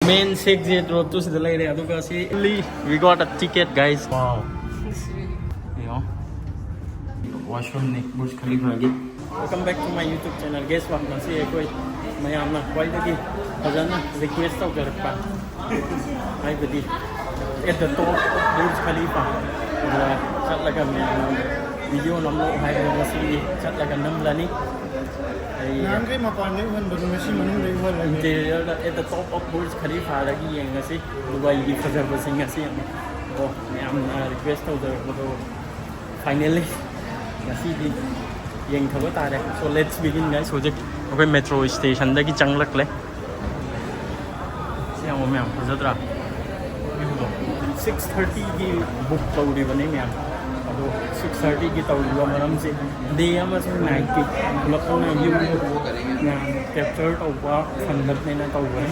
main exit road to the lady. We got a ticket, guys. Wow. Washroom ni Burj Khalifa lagi. Welcome back to my YouTube channel. Guys, what nasi aku mayam na quite lagi. Ajan na request tau kerpa. Hai bedi. At the top of Burj Khalifa. Chat laga mayam video namlo hai nasi chat laga nam lani. Nanti mapan ni kan baru nasi mana lagi mana. Interior at the top of Burj Khalifa lagi yang nasi Dubai di fajar bersih nasi yang. Oh, mayam request tau kerpa. Finally. So let's begin, guys. So okay, metro station dagi changlak le. Siya mo ma'am, pazatra. 6:30 ki book tawri bane ma'am. Ado 6:30 ki tawri ba maram se day ama se night ki bulak na yung na capture taw ba khandat ne na taw ba.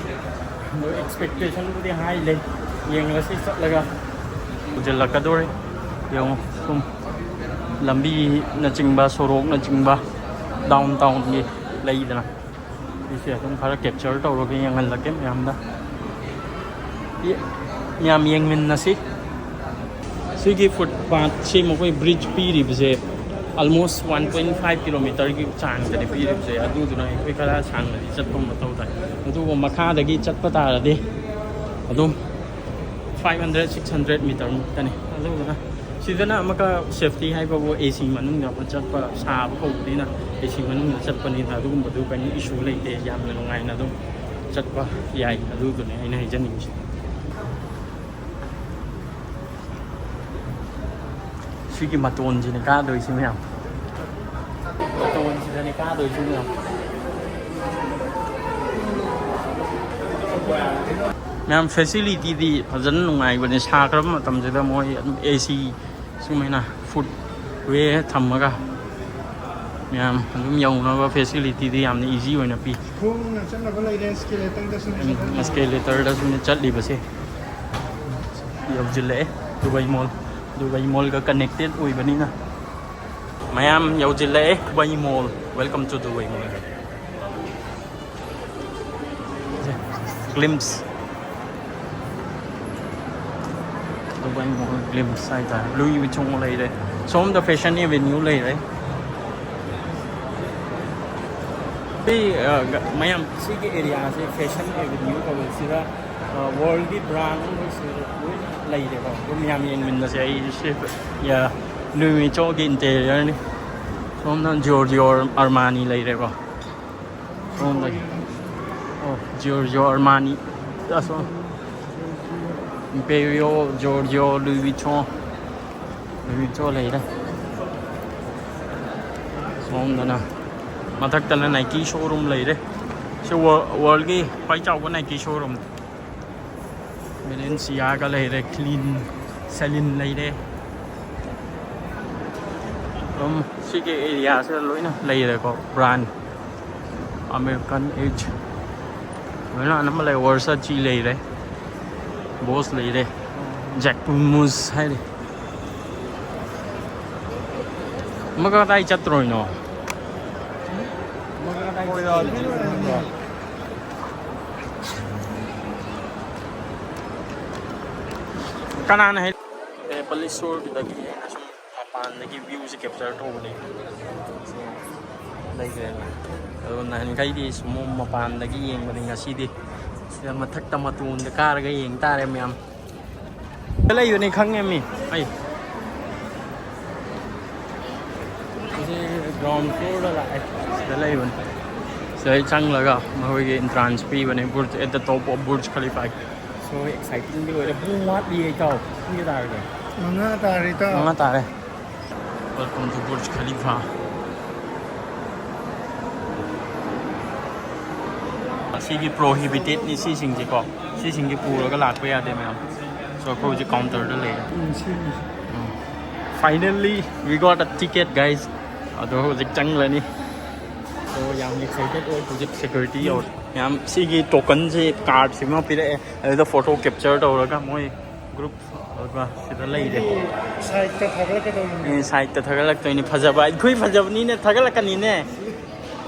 No expectation ko di high le. Yang la se laga. Ujal ka dore. Yung lambi na chingba sorok na chingba downtown ni lay dana isi atong khara capture taw ro yang hal lake yam da yam yang min na si gi footpath che mo koi bridge pi ri bse almost 1.5 kilometer ki chang da ni pi ri bse adu duna koi kala chang na chat pom taw ta adu ko makha da gi chat pa ta ra de adu 500 600 meter tani adu duna Sidana maka safety hai ba wo AC manung na chat pa sa ko dina AC manung na chat pa ni na dum badu kan issue lai te yam na ngai na dum chat pa yai adu ko ne ina hi jani Sigi maton ji ne ka doi sim yam maton ji ne ka doi sim yam Ma'am facility di pajan nungai bani sa kram tam jeda moi AC sumena food we thamaga ma'am dum yong na ba facility di amni easy hoina pi Kung nasan na balay den skeleton da suni. escalator da suni chatli base yob jile Dubai Mall ka connected oi bani na ma'am yob jile Dubai Mall welcome to Dubai Mall glimpse Dubai Mall glimpse sai ta Louis Vuitton lai de som the fashion avenue lai đấy bi mayam si cái area se fashion avenue ko si ra world ki brand ko si lai de ko mayam yen min da sai shape ya Louis Vuitton ki interior ni som na Giorgio Armani lai de ko som da oh Giorgio Armani that's one Imperial, Giorgio, Louis Vuitton lấy đây xong rồi nè mà thật là Nike showroom lấy đây so world cái quay chào của Nike showroom Balenciaga lấy đây clean Celine lấy đây si cái area sẽ lối nè lấy đây có brand American Age với là nó mà lấy Warshii lấy đây Boss lấy đây Jack Mus hay đây Maka tay chat rồi nó kanan này police store kita lagi asum papan lagi view si capture to boleh đây cái này rồi này cái đi semua papan lagi yang paling ngasih di Siya mathak tamatun de kar ga yeng ta re myam Kala yu ni khang em mi ai ground floor la ai kala yu sai chang laga ma hoi ge entrance pi bane Burj at the top of Burj Khalifa so exciting đi rồi bu wat đi chao như ta rồi Mga tari ta. Mga tare welcome to Burj Khalifa Sigi prohibited ni si sing ji ko si sing ji pu lo ka lak pe ya de ma so ko ji counter de le finally we got a ticket guys ado jik chang la ni so yam excited oi project security or yam sigi token ji card si ma pi de the photo capture do la ka moi group ba si da lai de Side ta thagal ka dong. side ta thagal to ni phajaba khoi phajab ni ne thagal ka ni ne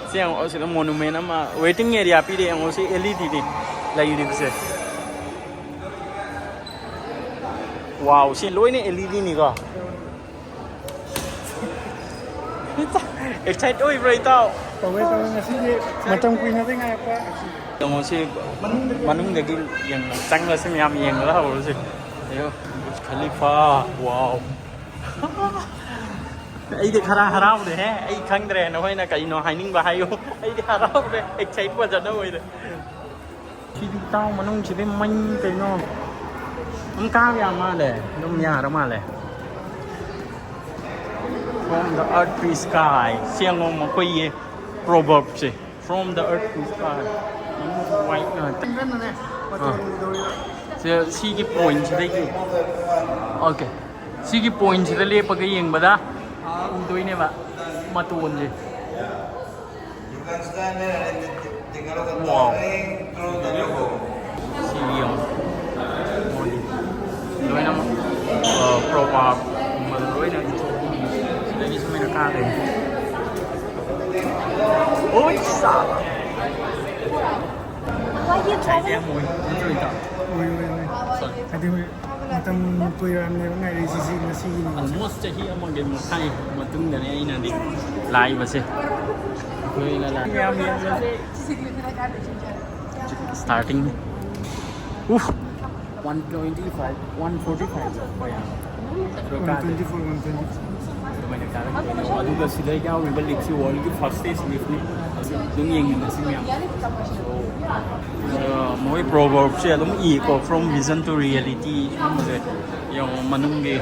Siang o sila monument ama waiting area pi de ang o si LED di la yu di bse wow xin lỗi này LED này cơ excite ôi vậy tao tàu ngasi ni macam kuih nanti ngapa Tunggu sih, manung lagi yang cang lah sih yang lah baru sih. Ayo, Burj Khalifa, wow. Ai đi harau deh, ai khang deh, nó hay là cái nó hay nín bahaya, ai đi harau deh, excite quá giờ nó rồi deh. Chỉ đi tao manung chỉ biết manh cái nó, không cao gì mà deh, đông nhà đó mà deh. From the earth to sky, siang ngom một cái proverb sih. From the earth to sky. White rồi. Sige point đây. Ok. Sige point đây lấy cái gì mà đó? Tôi này mà tuôn gì? Wow. Sige không? Đối nó proverb mà đối nó đây như mấy nó ca đấy. Ôi sao? Chạy ra mùi, chơi tao. oi ada macam kuih ramai bangai di sisi nasi ni Almost jadi amang game kai matung dari ini nanti live sih. Kuih lala. Starting. 125, 145. Oh ya. 124 120 Aduga sila yaw iba liksi wall ki fastest lift ni. Dung yeng na si miyam. Mỗi proverb siya lum i ko from vision to reality mo se yung manung ge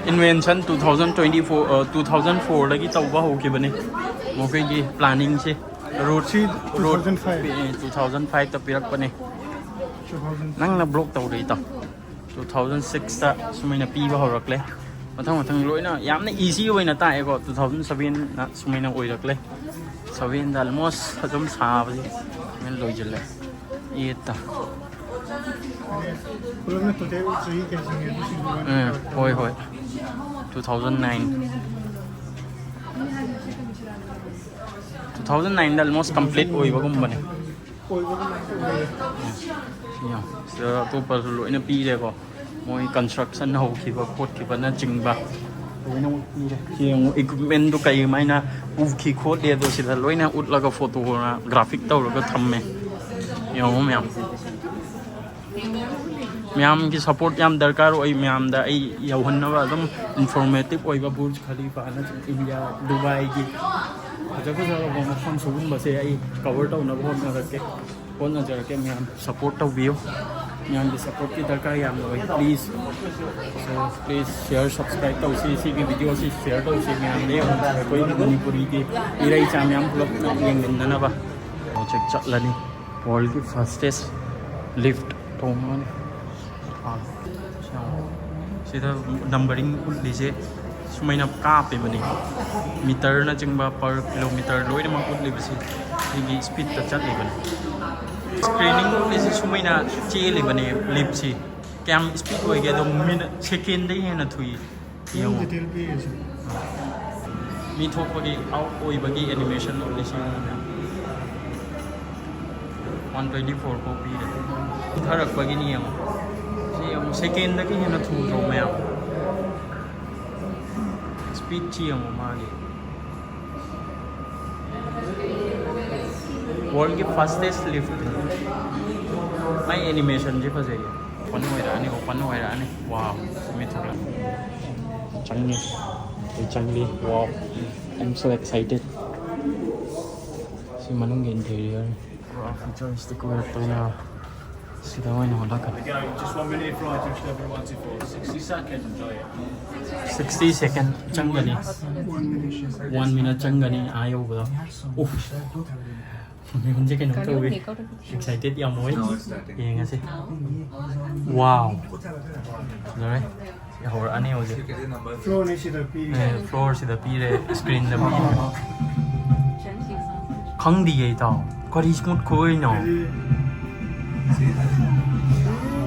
invention 2024 2004 lagi tau ba ho ki bane mo ke gi planning se road 2005 ta pirak bane nang na block tau dei ta 2006 ta sumai na pi ba ho rak le mathang loi na yam na easy oi na ta ko 2007 na sumai na oi rak le Sabihin almost adum sabi men loi jelle ita belum tu dia uji kerja hoi 2009 2009 almost complete oi ba gum bane so to par loi na pi de ko moi construction ho ki ba pot ki ba na jing ba yung equipment to kay may na uvki ko dito sila loy na ut laga photo na graphic taw laga thamme yung myam ki support yam darkar oi myam da ai yawhan na ba dum informative oi ba Burj Khalifa na India Dubai gi aja ko sa ba mo kham subun ba se ai cover taw na bon na ke kon na jar ke myam support taw view myam di support ki darkar yam oi please share subscribe taw si video si share taw si myam ne koi ni puri ki irai cha myam blog na yeng nin na ba project chat la ni world ki fastest lift tong sida numbering ulise sumaina ka pe mani meter na jingba per kilometer loi na mang ulli basi igi speed ta chat le bani screening ulise sumaina che le bani lift si cam speed oi ge do minute second dai hena thui yung detail pe mi thok bagi out oi bagi animation ulise 124 ko pi de tharak bagi ni yung second da ki hena thu ro me speed chi yung ma ge world ki fastest lift mai animation je phase ye pan hoi ra ni wow me thula changli wow I'm so excited si manung interior wow futuristic wa to na sida wai na hola ka just 1 minute flight which never wanted for 60 seconds enjoy it 60 second changani 1 minute changani ayo ba uff mình chỉ cái nụ cười excited yêu mối gì nghe xem wow rồi hồi anh yêu gì floor ni sida pi floor sida pi re screen da pi không đi vậy tao có đi smooth khôi nhở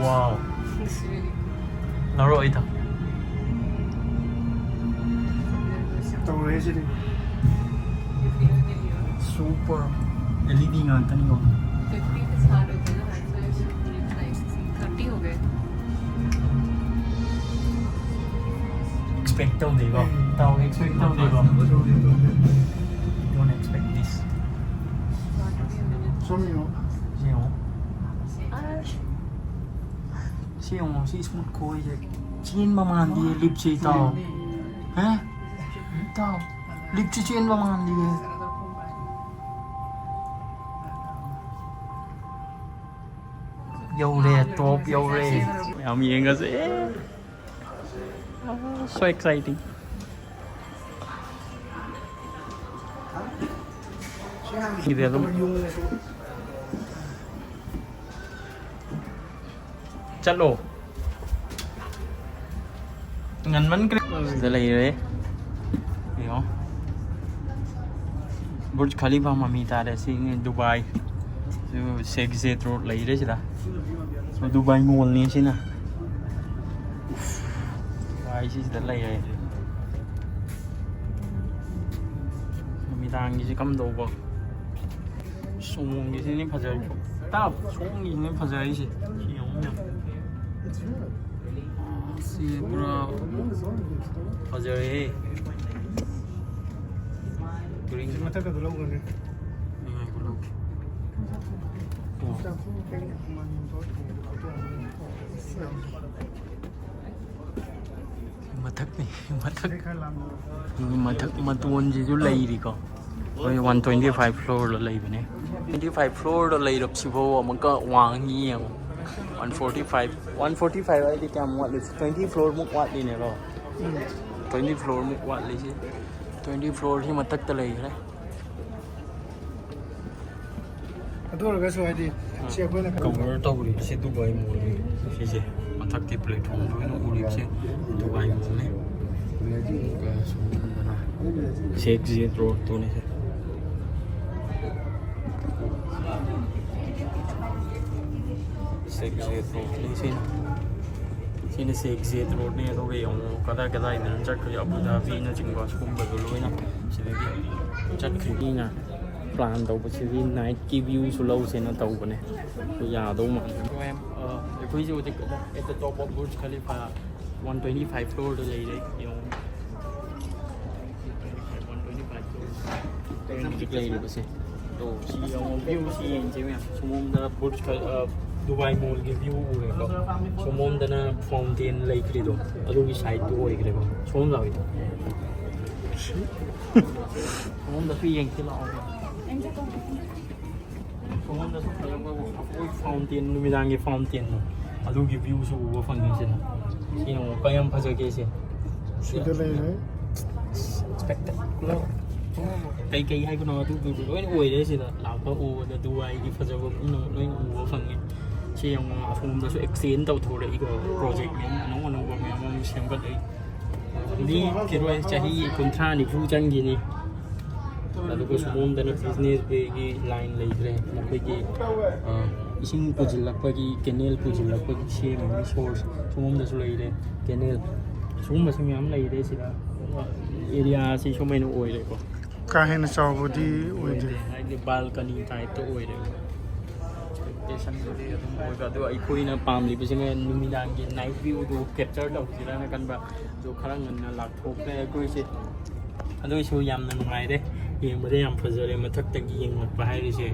wow nó rồi tao tàu ni sida super LED nga tani ko expect เจ้าดีป่ะเจ้า expect เจ้าดีป่ะ don't expect this เชี่ยวsmooth โคยจีนประมาณดีลิปชีเต้าฮะเต้าลิปจีนประมาณดีYo there, top, yo there. I'm young as so exciting. Ini tu. Chalo. Ngan man kre. Dalai re. Yo. Burj Khalifa mami ta re sing in Dubai. So exit road lai re sila. So Dubai Mall ni sih na. Wah, sih sudah lah ya. Kami tang ni sih kam do ba. Song ni sih ni pasal. Tap, song ni ni pasal sih. Siang ni. Si pura pasal eh. Green. Mata ka dulu kan? Ini dulu. Mathak ni, mathak matuan je jo lai ri ko. Oi 125 floor lo lai bane. 25 floor lo lai rap si bo man ka wang ni yang 145 ai di kam wat le 20 floor muk wat ni ne lo. 20 floor muk wat le si. 20 floor hi mathak ta lai re. Aduh, guys, wadi. Siapa nak? Cover tau ri si Dubai Mall ni. Si je. Mathak ti platform jo no uri si Dubai Mall ni. Ka so na. Si exit road tu ni. Si exit road ni si. Sini si exit road ni to ge yong kada idhar chat kri Abu Dhabi na chingwa skum ba lo na. Si de chat kri na. Plan tàu của chị night key view số lâu sẽ nó tàu của này bây giờ đâu mà em ví dụ thì at the top of Burj Khalifa 125 floor đó lấy đấy nhiều 125 floor đây là cái lấy được bớt đồ chị ông view chị anh chị em số môn đó Burj Dubai Mall cái view rồi đó số môn đó là fountain lấy cái đó ở đâu cái side tour cái đó số môn rồi số môn đó phi anh cái lọ 소문도 속하고 거기 파운틴 누미당의 파운틴 아두기 뷰수 우버 펀딩신 이노 까양 파저 계시 Sudah lah. spectacular cây hay của nó tu tu đối ui đấy thì là lão có u là Dubai cái phát triển nó u phần này chỉ ông phun ra số extend tàu thổ đấy của project này nó còn nó còn mình xem cái đấy đi cái rồi chahi contract này phụ chân gì này Lalu semua dan business bagi line leitre, bagi ising pujilak bagi canal pujilak bagi share resource, semua dah sulai deh canal, semua masih miam leitre sih lah, area sih semua ini oi deh kok. Kahin sahaja di oi deh. Di balcony type tu oi deh. Expectation tu dia tu oi kata ikut ini palm lip sih kan numidang ni night view tu capture dah sih lah kan bah, tu kerang dengan lak top le ikut sih. Aduh show yam nang mai deh. Yang berada yang pasal yang matak tagi yang bahaya di sini,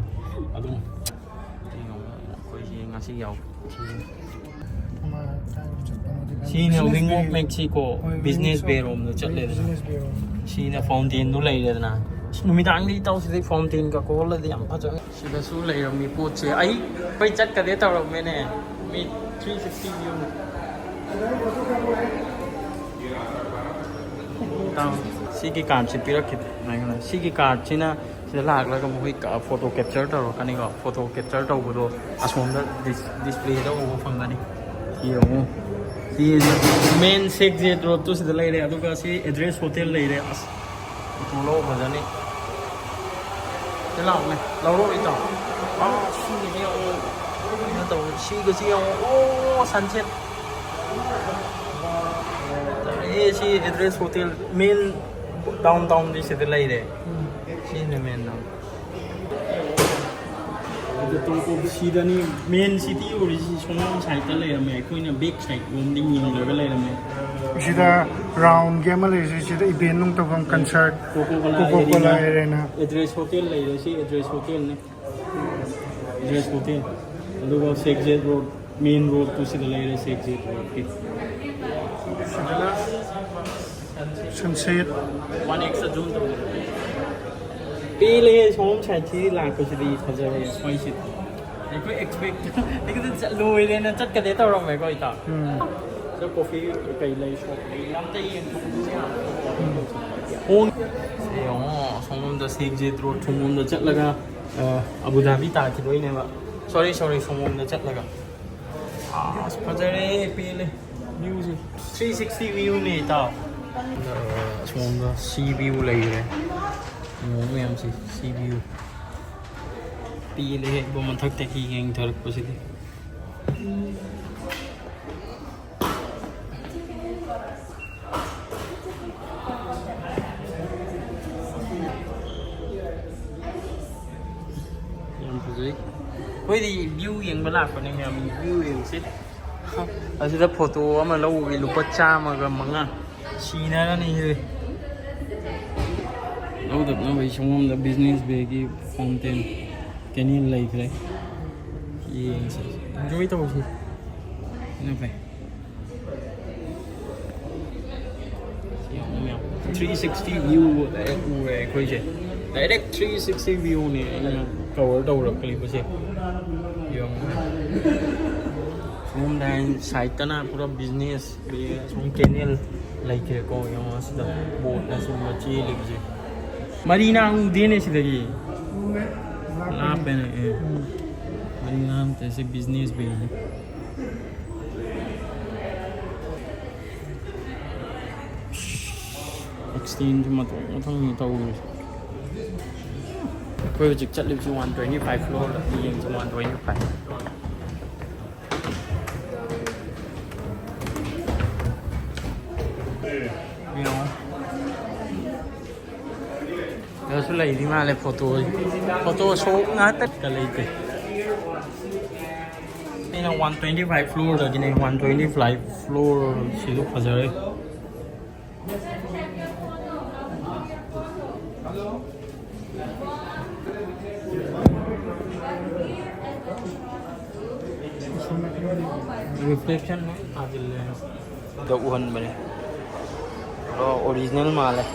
aduh, kau sih ngasih jauh. Sini Wingwalk Mexico business bureau tu cakap le. Sini fountain tu lagi le na. Numidang ni tahu sih fountain ka kau le yang pasal. Sini su lagi mi put sih. Ay, pergi cat kadeh tahu mana? Mi 360 view. Tahu. Sigi card sih pirak kita, naiklah. Sigi card Cina sudah lag lah kamu hoi photo capture tahu kan ni kau photo capture tahu betul. Asmom dah display dah oh faham ni. Iya, si main exit road tu sudah lagi deh. Aduh kasi address hotel lagi deh. Itu lo macam ni. Telah ni, lalu itu. Sigi dia oh, ni tahu sigi dia oh sunset. Si address hotel main downtown di situ lagi deh. Sini main down. Itu tu sida ni main city ori si semua side lagi ramai. Kau ni back side, gonding yang level lagi ramai. sida round game le sida event nung tawang concert Coca-Cola arena address hotel lai re si address hotel ne address hotel aduga Sheikh Zayed road main road to sida lai re Sheikh Zayed road ki sida sunset 1x zoom to pele som chai chi la ko sida khaja hai soi sit ko expect ek to loi le na chat ka de ta ro mai ko ita so coffee kai lai shop lam tai yen hon songom da Sheikh Zayed road songom da chat laga Abu Dhabi ta ki loi ne ba sorry songom da chat laga pajare pele view 360 view ne ta songom da sea view lai re mo yam si sea view pele bo man thak te ki geng thar ko si ôi thì view yên bên lạc của anh em view yên xích ở đây photo mà lâu vì lúc bắt cha mà gần mắng à xí này là này rồi lâu tập nó bị xong là business về cái fountain cái này lấy cái đấy yên xích rồi tao gì nó phải 360 view đấy của cái gì direct 360 view này cầu đầu được Khalifa xe yung hôm nay site na pura business be sung channel like ko yung sida boat na sung machi ligje marina ang dine sida gi la pena marina am te se business be exchange ma to thang ni tau tôi trực chất lên 125 floor là đi in 125 you know giờ số này đi mà lại photo số ngã tất cả lấy cái đây là 125 floor rồi cái này 125 floor sử dụng vào giờ reflection आज the one बने तो original माल है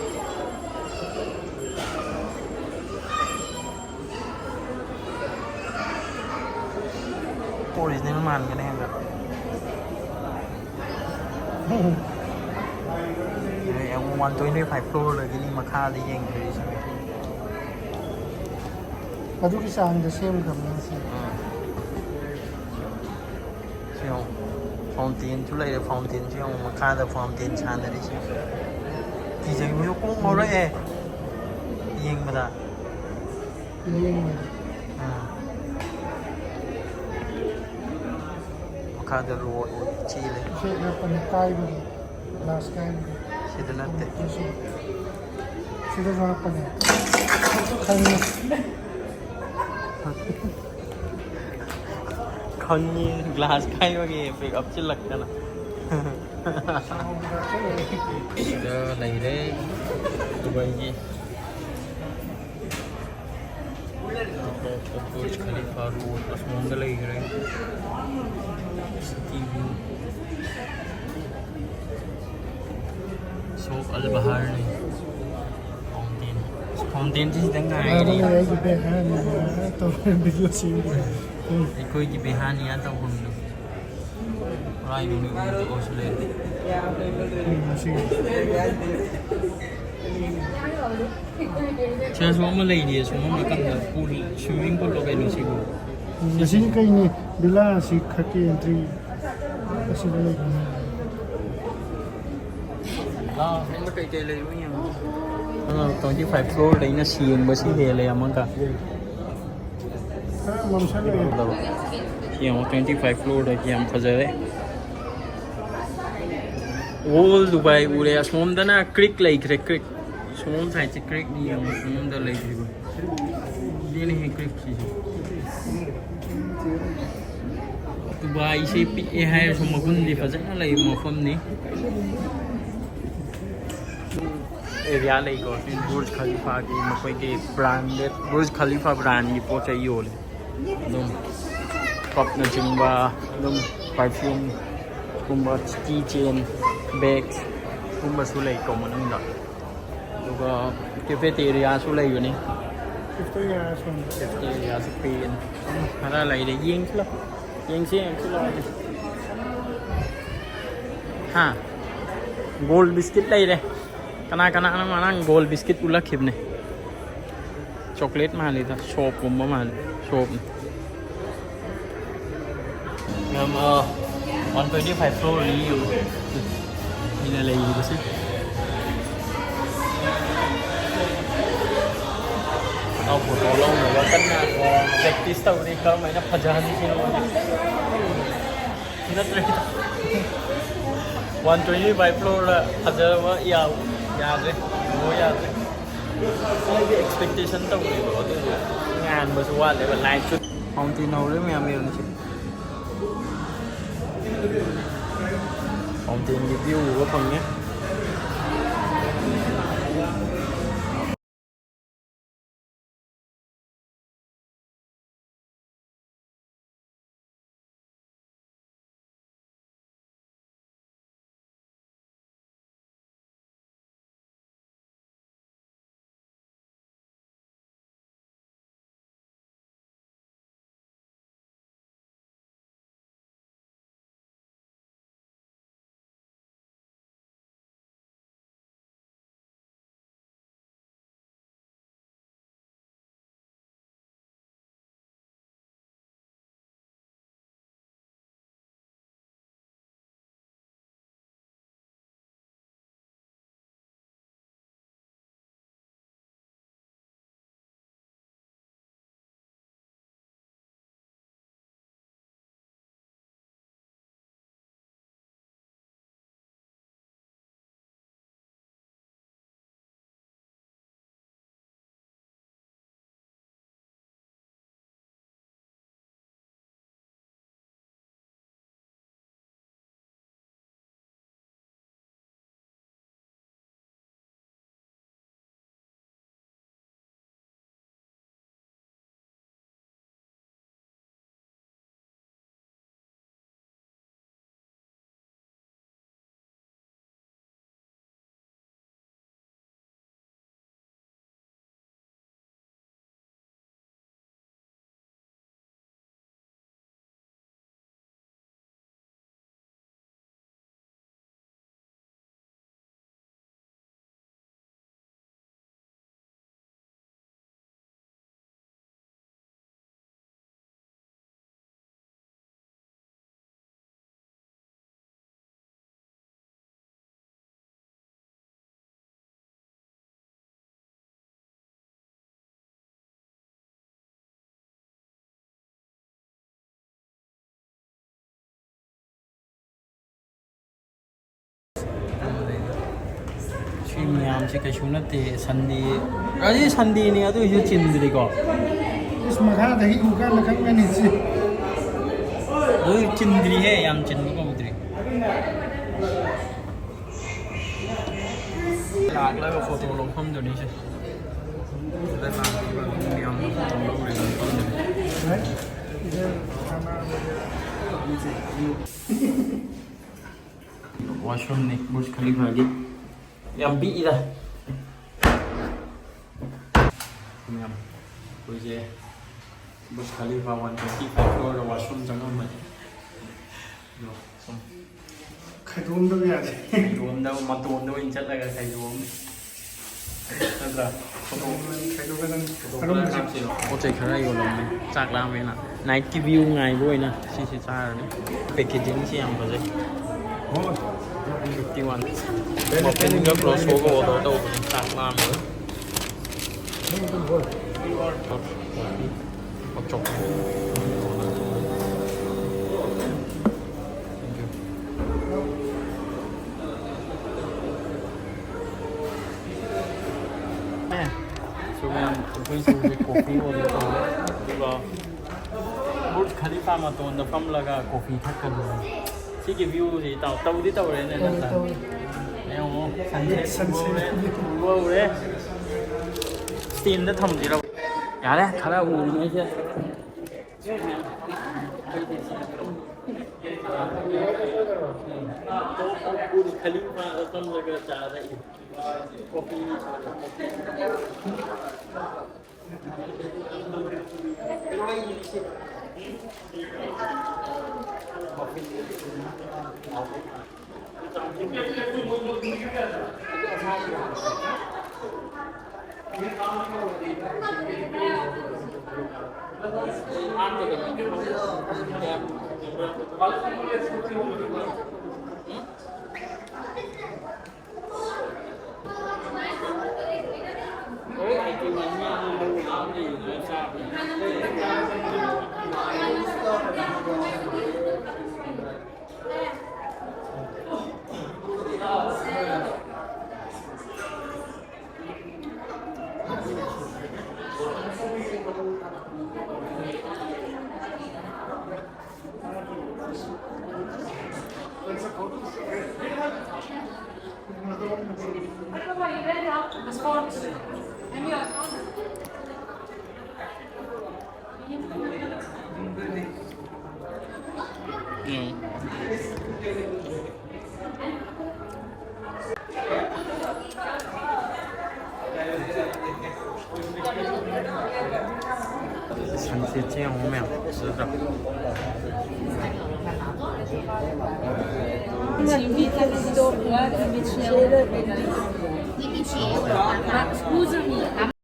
original माल के नहीं है ये 125 floor लगी नहीं मखा दी ये इंग्लिश अदु की सांग द सेम करना से fountain chú lấy fountain chứ không mà khai là fountain chan đấy chứ thì giờ mới cũng mau đấy yên mà đã mà khai là road chi đấy sẽ là phần tay rồi last time sẽ đến nát đấy sẽ là phần khăn con như glass khai vào cái pick up chỉ lật cái nào giờ này đấy Dubai gì Burj Khalifa road asmon cái này rồi city view shop al bahar này fountain chỉ đang ngày đi तो बिल्कुल scene कोई की बेहानी आता हूँ राय में तो ओसले चल सुबह में ले लिए सुबह में कम पूल स्विमिंग पूल लोग ऐसे ही मशीन कहीं नहीं बिला सीख के एंट्री ऐसे बोले हाँ हम लोग कहीं ले रहे हैं तो जी 5 floor đấy nó xiên bớt xí vềเลยมั้งcả Kia 25 floor da kia am fazare All Dubai ure asmom da na creek lake creek somom thai che creek ni am somom da lake ni ni creek chi Dubai pi hai so magun di fazana lai mafam ni area lai ko in Burj Khalifa ki makoi ki branded Burj Khalifa brand ni po chai yo le dum cup na chingba dum perfume kumba keychain bags kumba su lai ko manang da duga cafeteria su lai yo ni 50 years on. 50 years Spain ada lai de ying la ying si em su lai ha gold biscuit lai de kana kana na manang gold biscuit ula khibne chocolate ma le da shop kumba ma shop ngam 125 floor ni yo ni la lai basiเอาผลลงหรือว่าตั้งนานพอเด็กที่สตูดิโอเขาไม่นับพจานที่เรานั่นเลย125 floor ละอาจจะว่ายาวยาวเลยโอ้ยาวเลยไม่ได้ expectation ต้องอยู่งานบริษัทเลยวันไลฟ์ชุดห้องที่เราเรื่องงานมีอะไรชิห้องที่รีวิวก็คนเนี้ยMiyam si kasunat Sunday. Kasi Sunday niya to yung chindri ko. इस मखा दही उका लखन में नीचे वो चिंदरी है यम चिंदरी को उतरी लागला को फोटो लग हम जो नीचे इधर नाम की हम लोग राइट इधर खाना वॉशरूम ने बुर्ज खलीफा की यम भी इधर यम कोई जे Burj Khalifa 125 floor the washroom jangan mai yo som ไข่ตุ้มด้วยอ่ะ รวมแล้วมาตูนด้วยจัดอะไรกันใครรวมนั่นแหละโอ้โห ไข่ตุ้มก็ต้อง ขนมจีบสิโอ้ใจใครอยู่ลงไหมจากร้านเว้ยนะไนท์วิวไงด้วยนะชิชิซ่าเนี่ยแพ็กเกจจิ้งเชี่ยงไปเลยโอ้51บอกเป็นก็โปรโซโก้ตัวโตจากร้านเลยจบแม่ช่วงนี้ผมไปซื้อโคฟี่วันนี้ก็ดูว่าบุร์จ Khalifa มาตัวนึงฟังแล้วก็กาแฟทักกันที่กี่วิวสิเต่าที่เต่าเลยเนี่ยนะเนี่ยโอ้สันเซ็ตว้าวเลยสตีนได้ทำดีเราอย่าเลยถ้าเราหูไม่ใช่บุญ Khalifa แล้วต้นแล้วก็จะอะไรอีกกาแฟ产些这样我们吃的。11 euro. Ma scusami,